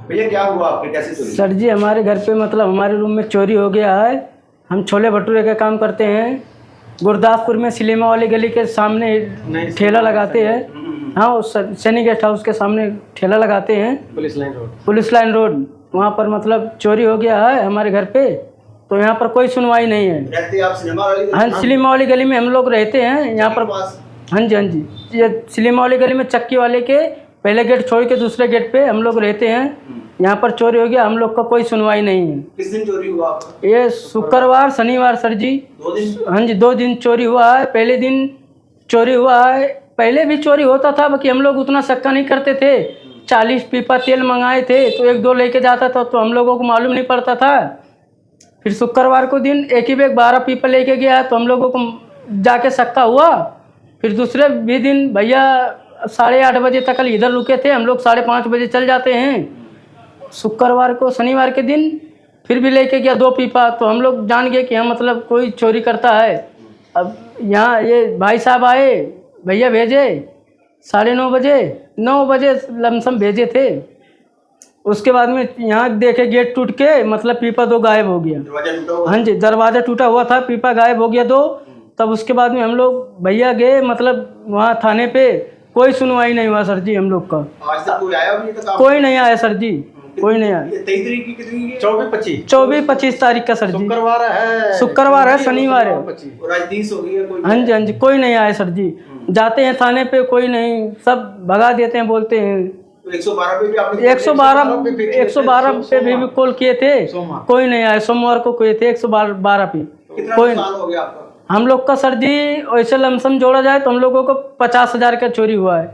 भैया क्या हुआ आपके, कैसे चोरी? सर जी हमारे घर पे मतलब हमारे रूम में चोरी हो गया है। हम छोले भटूरे का काम करते हैं, गुरदासपुर में सिनेमा वाली गली के सामने ठेला लगाते हैं। हाँ उस सैनी गेस्ट हाउस के सामने ठेला लगाते हैं, पुलिस लाइन रोड। वहाँ पर मतलब चोरी हो गया है हमारे घर पे, तो यहाँ पर कोई सुनवाई नहीं है। रहते आप सिनेमा वाली? हाँ सिनेमा वाली गली में हम लोग रहते हैं यहाँ पर। हाँ जी ये सिनेमा वाली गली में चक्की वाले के पहले गेट छोड़ के दूसरे गेट पे हम लोग रहते हैं। यहाँ पर चोरी हो गया, हम लोग का कोई सुनवाई नहीं है। किस दिन चोरी हुआ आपका? ये शुक्रवार शनिवार सर जी। 2 दिन? हाँ जी 2 दिन चोरी हुआ है। पहले दिन चोरी हुआ है, पहले भी चोरी होता था, बाकी हम लोग उतना शक्का नहीं करते थे। 40 पीपा तेल मंगाए थे तो 1-2 लेके जाता था तो हम लोगों को मालूम नहीं पड़ता था। फिर शुक्रवार को दिन एक ही बैग 12 पीपा लेके गया तो हम लोगों को जाके शक्का हुआ। फिर दूसरे भी दिन भैया 8:30 बजे तक इधर रुके थे, हम लोग 5:30 बजे चल जाते हैं। शुक्रवार को शनिवार के दिन फिर भी लेके गया 2 पीपा, तो हम लोग जान गए कि हाँ मतलब कोई चोरी करता है। अब यहाँ ये भाई साहब आए, भैया भेजे 9:30 बजे लमसम भेजे थे। उसके बाद में यहाँ देखे गेट टूट के मतलब पीपा 2 गायब हो गया। दरवाजा टूटा हुआ? हाँ जी दरवाज़ा टूटा हुआ था, पीपा गायब हो गया 2। तब उसके बाद में हम लोग भैया गए मतलब वहाँ थाने पे, कोई सुनवाई नहीं हुआ सर जी हम लोग का। आज तक कोई आया भी तक? कोई नहीं आया सर जी, कोई नहीं आया। 23 तारीख की कितनी है? 24-25 तारीख का सर जी। शुक्रवार है शनिवार है। और आज 30 हो गई है, कोई? हाँ जी कोई नहीं आया सर जी। जाते हैं थाने पे, कोई नहीं, सब भगा देते हैं, बोलते हैं। 112 पे भी आपने? 112 पे भी कॉल किए थे, कोई नहीं आया। सोमवार को किए थे 112 पे, कितना कोई। नुकसान हो गया आपका? हम लोग का सर जी वैसे लमसम जोड़ा जाए तो हम लोगों को 50,000 का चोरी हुआ है।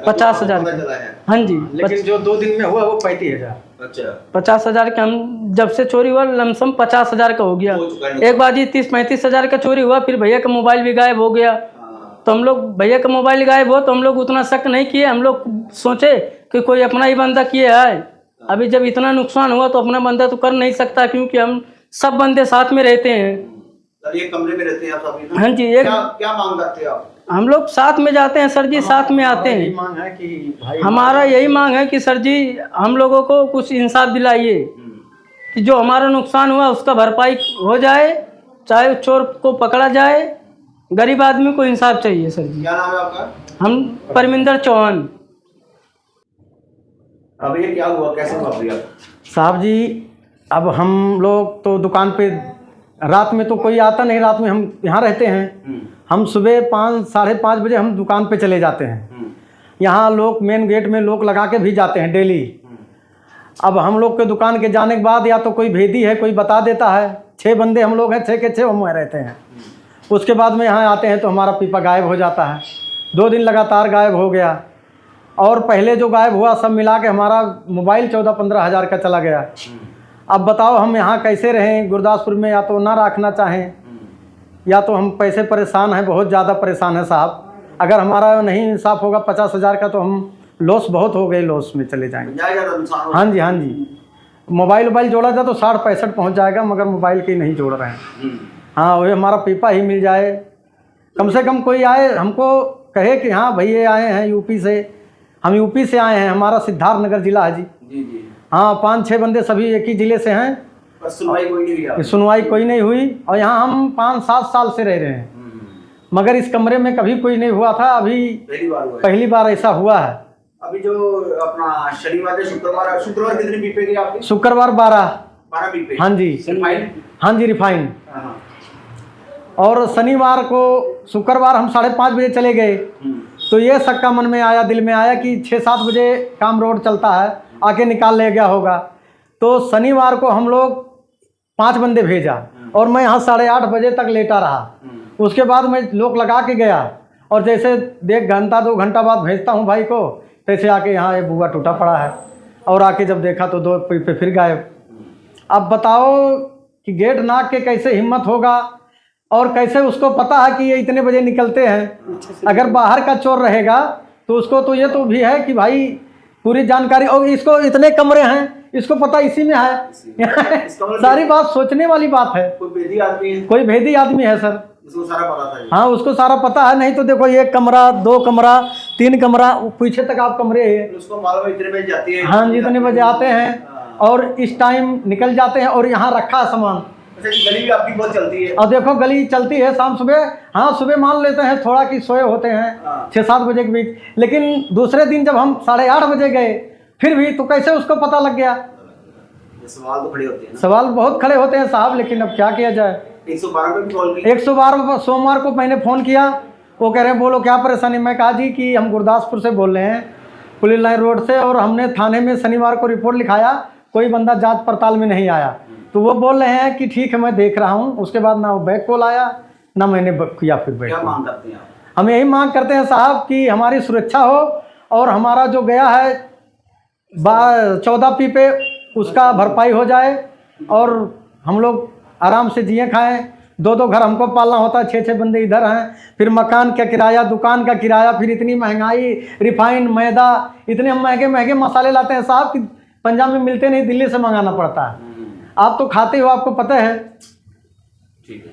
50,000 चला है? हाँ जी, लेकिन जो 2 दिन में हुआ वो 35,000। अच्छा 50,000 का हम जब से चोरी हुआ लमसम 50,000 का हो गया। एक बाजी 30-35,000 का चोरी हुआ। फिर भैया का मोबाइल भी गायब हो गया, तो हम लोग भैया का मोबाइल गायब हो तो हम लोग उतना शक नहीं किए। हम लोग सोचे कि कोई अपना ही बंदा किए है। अभी जब इतना नुकसान हुआ तो अपना बंदा तो कर नहीं सकता, क्योंकि हम सब बंदे साथ में रहते हैं। एक कमरे में रहते हैं आप सभी? हाँ जी क्या मांग करते हैं आप? हम लोग साथ में जाते हैं सर जी, साथ में आते हैं। मांग है कि भाई हमारा यही मांग है कि सर जी हम लोगों को कुछ इंसाफ दिलाइए कि जो हमारा नुकसान हुआ उसका भरपाई हो जाए, चाहे चोर को पकड़ा जाए। गरीब आदमी को इंसाफ चाहिए सर जी। क्या नाम है आपका? हम परमिंदर चौहान। अब ये क्या हुआ, कैसे हुआ भैया? साहब जी अब हम लोग तो दुकान पे, रात में तो कोई आता नहीं, रात में हम यहाँ रहते हैं। हम सुबह 5-5:30 बजे हम दुकान पे चले जाते हैं। यहाँ लोग मेन गेट में लोग लगा के भी जाते हैं डेली। अब हम लोग के दुकान के जाने के बाद या तो कोई भेदी है, कोई बता देता है। 6 बंदे हम लोग हैं, 6 के 6 हम रहते हैं। उसके बाद में यहाँ आते हैं तो हमारा पीपा गायब हो जाता है। 2 दिन लगातार गायब हो गया। और पहले जो गायब हुआ सब मिला के हमारा मोबाइल 14-15 हज़ार का चला गया। अब बताओ हम यहाँ कैसे रहें गुरदासपुर में? या तो ना रखना चाहें, या तो हम पैसे परेशान हैं, बहुत ज़्यादा परेशान है साहब। अगर हमारा नहीं इंसाफ होगा 50,000 का तो हम लॉस बहुत हो गए, लॉस में चले जाएंगे। हाँ जी मोबाइल जोड़ा जाए तो 60-65 पहुँच जाएगा, मगर मोबाइल की नहीं जोड़ रहे हैं। हाँ वही हमारा पीपा ही मिल जाए, कम से कम कोई आए हमको कहे कि हाँ भैया आए हैं यूपी से, हम यूपी से आए हैं, हमारा सिद्धार्थनगर जिला है जी। हाँ 5-6 बंदे सभी एक ही ज़िले से हैं। सुनवाई कोई नहीं हुई? सुनवाई कोई नहीं हुई। और यहाँ हम 5-7 साल से रह रहे हैं, मगर इस कमरे में कभी कोई नहीं हुआ था। अभी पहली बार ऐसा हुआ है। अभी जो अपना शनिवार शुक्रवार कितने पीपे गए आपके? शुक्रवार 12 पीपे? हाँ जी हाँ जी रिफाइन। और शनिवार को शुक्रवार हम 5:30 बजे चले गए तो ये शक्का मन में आया, दिल में आया कि 6-7 बजे काम रोड चलता है, आके निकाल ले गया होगा। तो शनिवार को हम लोग 5 बंदे भेजा और मैं यहाँ 8:30 बजे तक लेटा रहा। उसके बाद मैं लोग लगा के गया और जैसे 1 घंटा 2 घंटा बाद भेजता हूँ भाई को, तैसे आके यहाँ ये बुआ टूटा पड़ा है। और आके जब देखा तो 2 पे फिर गायब। अब बताओ कि गेट नाक के कैसे हिम्मत होगा और कैसे उसको पता है कि ये इतने बजे निकलते हैं। अगर बाहर का चोर रहेगा तो उसको तो ये तो भी है कि भाई पूरी जानकारी, और इसको इतने कमरे हैं, इसको पता इसी में है। सारी बात सोचने वाली बात है। कोई भेदी आदमी है? कोई भेदी आदमी है सर। उसको सारा पता था ये। हाँ उसको सारा पता है, नहीं तो देखो 1 कमरा 2 कमरा 3 कमरा पीछे तक आप कमरे हैं। उसको मालूम है इतने बजे जाती है। हाँ जी इतने बजे आते हैं हाँ। और इस टाइम निकल जाते हैं और यहाँ रखा है सामान। अच्छा ये गली भी आपकी बहुत चलती है। और देखो गली चलती है शाम सुबह, हाँ सुबह मान लेते हैं थोड़ा कि सोए होते हैं हाँ। 6-7 बजे के बीच, लेकिन दूसरे दिन जब हम 8:30 बजे गए फिर भी तो कैसे उसको पता लग गया। ये सवाल तो खड़े होते हैं ना। सवाल बहुत खड़े होते हैं साहब, लेकिन अब क्या किया जाए। 112 पे भी कॉल की। 112 सोमवार को मैंने फ़ोन किया, वो कह रहे हैं बोलो क्या परेशानी। मैं कहा जी कि हम गुरदासपुर से बोल रहे हैं, पुलिस लाइन रोड से, और हमने थाने में शनिवार को रिपोर्ट लिखाया, कोई बंदा जांच पड़ताल में नहीं आया। तो वो बोल रहे हैं कि ठीक है मैं देख रहा हूँ। उसके बाद ना वो बैक कॉल आया ना मैंने किया फिर बैक क्या कॉल। मांग करते हैं आप? हम यही मांग करते हैं साहब कि हमारी सुरक्षा हो और हमारा जो गया है 14 पीपे उसका भरपाई हो जाए और हम लोग आराम से जिए खाएं। 2-2 घर हमको पालना होता है, 6-6 बंदे इधर हैं, फिर मकान का किराया, दुकान का किराया, फिर इतनी महंगाई, रिफाइंड मैदा, इतने महंगे महंगे मसाले लाते हैं साहब कि पंजाब में मिलते नहीं, दिल्ली से मंगाना पड़ता है। आप तो खाते हो, आपको पता है। ठीक है।